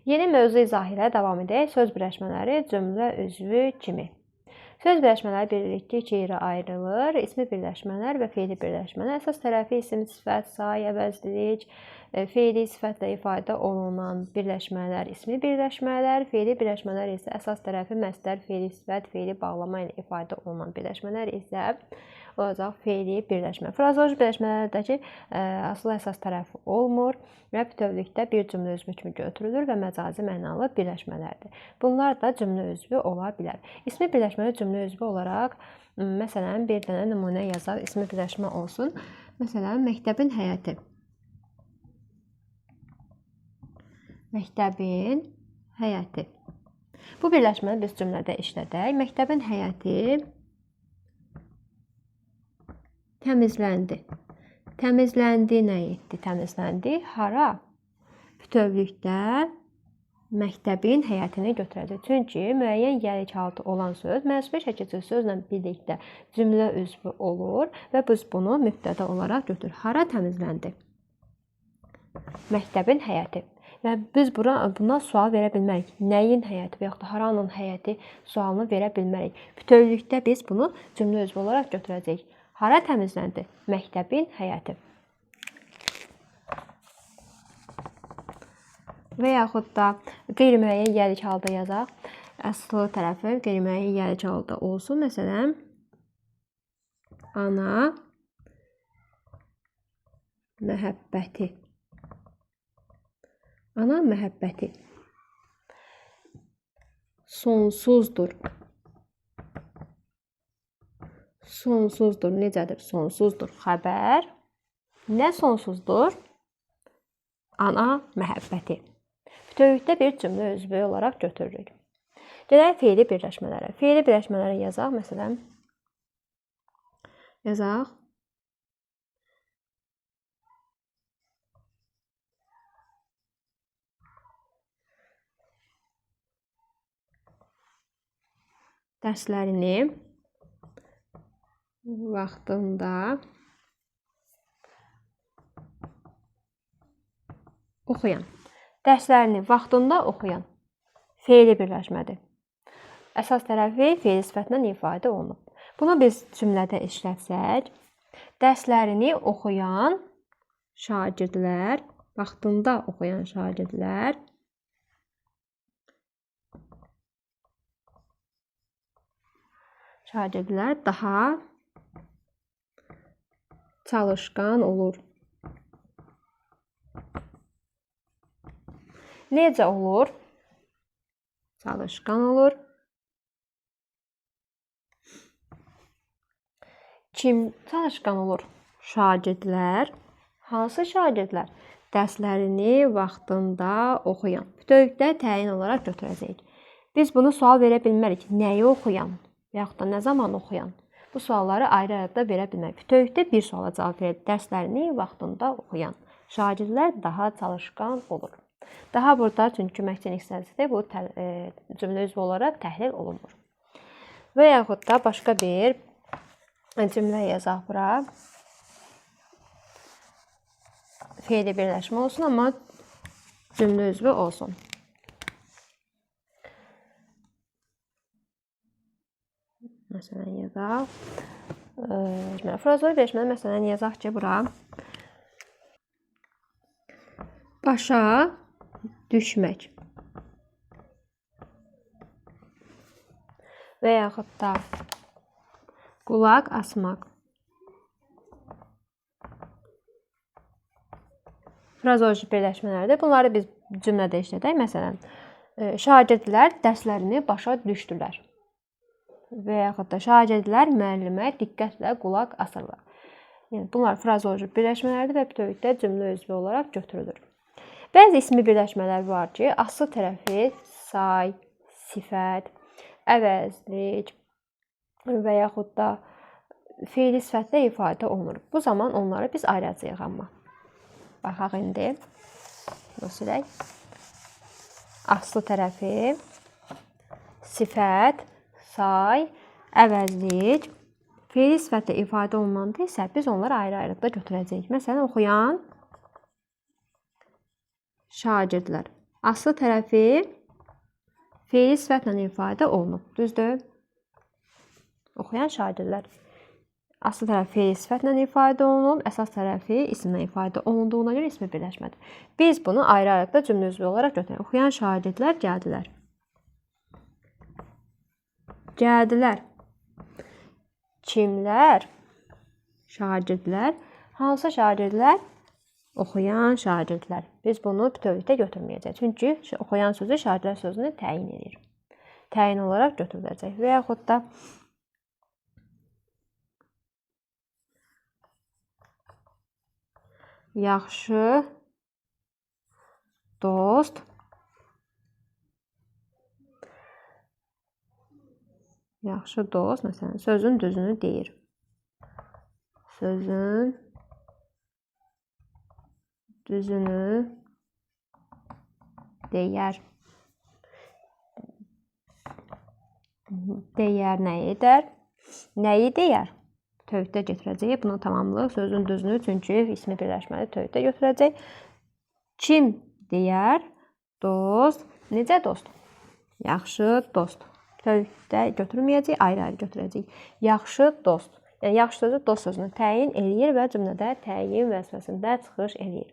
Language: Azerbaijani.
Yeni mövzu izahı ilə davam edək. Söz birləşmələri cümlə üzvü kimi. Söz birləşmələri birlikdə iki yerə ayrılır. İsmi birləşmələr və fe'li birləşmələr. Əsas tərəfi isim, sifət, say, əvəzlilik, fe'li sifətlə ifadə olunan birləşmələr ismi birləşmələr. Fe'li birləşmələr isə əsas tərəfi məsdər, fe'li sifət, fe'li bağlama ilə ifadə olunan birləşmələr isə olacaq fe'li birləşmə. Frazoloji birləşmələrdəki asılı əsas tərəfi olmur və bütövlükdə bir cümlə üzvü kimi götürülür və məcazi mənalı birləşmələrdir. Bunlar da cümlə üzvü ola bilər. İsmi birləşməli cümlə üzvü olaraq, məsələn, bir dənə nümunə yazaq, ismi birləşmə olsun. Məsələn, məktəbin həyəti. Məktəbin həyəti. Bu birləşməni biz cümlədə işlədək. Məktəbin həyəti təmizləndi. Təmizləndi nə etdi? Təmizləndi hara? Bütövlükdə məktəbin həyətini götürəcək. Çünki müəyyən gəlik haltı olan söz mənsubi şəkilsiz sözlə birlikdə cümlə üzvü olur və biz bunu mübtəda olaraq götürürük. Hara təmizləndi? Məktəbin həyəti. Və biz buna sual verə bilmərik. Nəyin həyəti və yaxud da haranın həyəti sualını verə bilmərik. Bütövlükdə biz bunu cümlə üzvü olaraq götürəcəyik. Hara təmizləndi? Məktəbin həyəti. Və yaxud da qeyri-müəyyən gəlik halda yazaq. Əsl tərəfi qeyri-müəyyən gəlik halda olsun. Məsələn, ana məhəbbəti. Ana məhəbbəti. Sonsuzdur. Sonsuzdur. Necədir? Sonsuzdur. Xəbər. Nə sonsuzdur? Ana məhəbbəti. Bütövlükdə bir cümlə üzvü olaraq götürürük. Gələk fe'li birləşmələrə. Fe'li birləşmələrə yazaq. Məsələn, yazaq. Dərslərini vaxtında oxuyan. Dərslərini vaxtında oxuyan fe'li birləşmədir. Əsas tərəfi fe'li sifətlə ifadə olunub. Bunu biz cümlədə işlətsək, dərslərini oxuyan şagirdlər, vaxtında oxuyan şagirdlər daha çalışqan olur. Necə olur? Çalışqan olur. Kim çalışqan olur? Şagirdlər. Hansı şagirdlər? Dərslərini vaxtında oxuyan. Bütövlükdə təyin olaraq götürəcəyik. Biz bunu sual verə bilmərik. Nəyi oxuyan? Və yaxud da nə zaman oxuyan? Bu sualları ayrı-ayrı verə bilmərik. Bütövlükdə bir suala cavab verir. Dərslərini vaxtında oxuyan. Şagirdlər daha çalışqan olur. Daha burada çünki köməkçilik hissəsidir. Bu cümlə üzvü olaraq təhlil olunmur. Və yaxud da başqa bir cümlə yazaq bura. Fe'li birləşmə olsun, amma cümlə üzvü olsun. Məsələn, yazaq. Frazoloji birləşmədə məsələn yazaq ki, bura başa düşmək. Və yaxud da qulaq asmaq. Frazoloji birləşmələrdir. Bunları biz cümlədə işlədək. Məsələn, şagirdlər dərslərini başa düşdülər. Və yaxud da şagirdlər müəllimə diqqətlə qulaq asırlar. Yəni, bunlar frazoloji birləşmələrdir və bütövlükdə cümlə üzvü olaraq götürülür. Bəzi ismi birləşmələr var ki, asıl tərəfi say, sifət, əvəzlik və yaxud da fe'li sifətlə ifadə olunur. Bu zaman onları biz ayıracağıq amma. Baxaq indi. Silək. Aslı tərəfi, sifət, say, əvəzlik, fe'li sifətlə ifadə olunanda isə biz onları ayrı-ayrılıqda götürəcəyik. Məsələn, oxuyan şagirdlər. aslı tərəfi feili sifətlə ifadə olunub. Düzdür? Oxuyan şagirdlər. Aslı tərəfi feili sifətlə ifadə olunub, əsas tərəfi isimlə ifadə olunduğuna görə ismi birləşmədir. Biz bunu ayrı-ayrılıqda cümlə üzvü olaraq götürək. Oxuyan şagirdlər gəldilər. Gəldilər. Kimlər? Şagirdlər. Hansı şagirdlər? Oxuyan şagirdlər. Biz bunu bütövlükdə götürməyəcəyik. Çünki oxuyan sözü şagirdlər sözünü təyin edir. Təyin olaraq götürüləcək. Və yaxud da yaxşı dost məsələn sözün düzünü deyir. Sözün düzünü deyər. Deyər nə edər? Nəyi deyər? Bütövlükdə götürəcək. Bunu tamamlıq sözün düzünü, çünki ismi birləşməli bütövlükdə götürəcək. Kim deyər? Dost. Necə dost? Yaxşı dost. Bütövlükdə götürməyəcək, ayrı-ayrı götürəcək. Yaxşı dost. Yəni yaxşı sözü dost sözünü təyin eləyir və cümlədə təyin vəzifəsində çıxış eləyir.